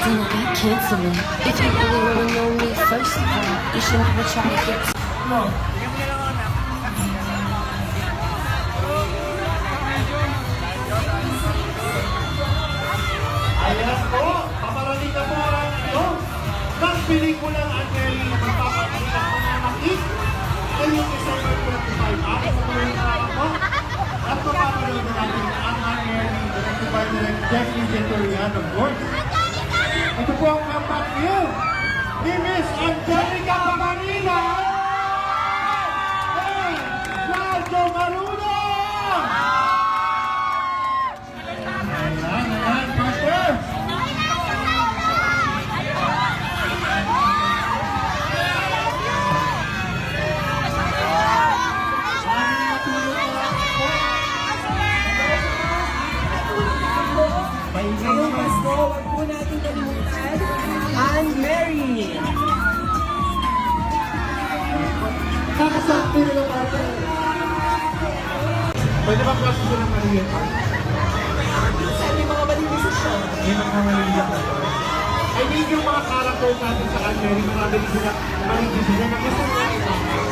then I got canceling. If you really wanna know me, first of all, you should never try to get no. Ayan po, paparating na po ang ng pelikulang Angeli na magpapakita ng mga nakit ngayong December 25. Ako po rin po at papapanood na natin ang Angeli directed by Direct Jeffrey Jetorian, of course. Ito po ang comeback niyo ni Miss Angelica Pangilinan and Sergio Maruno! Ayan, Master! Ngayong Pasko, huwag po natin kalimutan ang Mary. Kakasakti nila Master! Pwede ba klase ko ng Maria? Saan yung mga malinisasyon? May mga Maria ko. I mean yung mga characters natin sa Angeli, marami sila, marami sila na gusto nila ito.